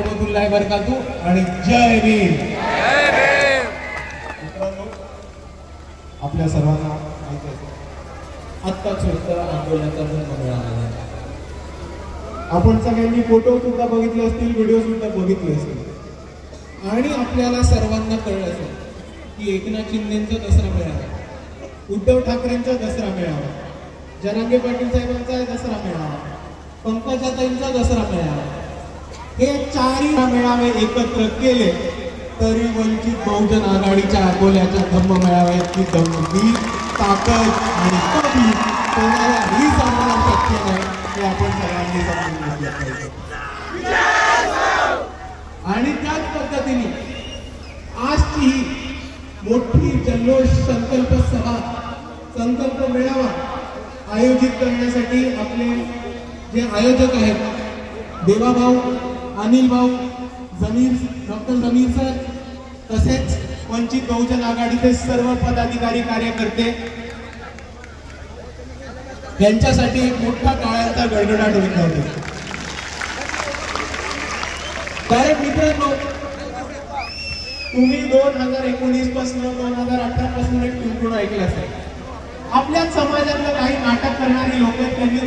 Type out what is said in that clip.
रहमतुल्लाह बरकातू आणि जय भीम। आपल्या सर्वांना माहिती आहे आत्ता छोटा आंदोलनाचा जन्म मिळाला आहे। आपण सगळ्यांनी फोटो सुद्धा बघितले असतील, व्हिडिओ सुद्धा बघितले असतील आणि आपल्याला सर्वांना कळलं असेल की एकनाथ शिंदेंचा दसरा मेळावा, उद्धव ठाकरेंचा दसरा मेळावा, जरांगे पाटील साहेबांचा दसरा मेळावा, पंकजाताईंचा दसरा मेळावा, हे चारही मेळावे एकत्र केले तरी वंचित बहुजन आघाडीच्या अकोल्याच्या धम्म मेळाव्याची दमगी ताकद आणि कधी कोणालाही सांगणं शक्य नाही हे आपण सगळ्यांनी समजून घेतलं पाहिजे। आणि त्याच पद्धतीने आजची ही मोठी जल्लोष संकल्प सभा, संकल्प मेळावा आयोजित करण्यासाठी आपले जे आयोजक आहेत देवाभाऊ, अनिल भाऊ, डॉक्टर जमीर सर, तसेच वंचित बहुजन आघाडीचे सर्व पदाधिकारी कार्यकर्ते यांच्यासाठी एक मोठा टाळ्यांचा गडगडाट उठवतो। कारण मित्रांनो, तुम्ही 2019 पासून 2018 पासून एक टुणटुण ऐकलं असेल, आपल्या समाजातलं काही नाटक करणारी लोक त्यांनी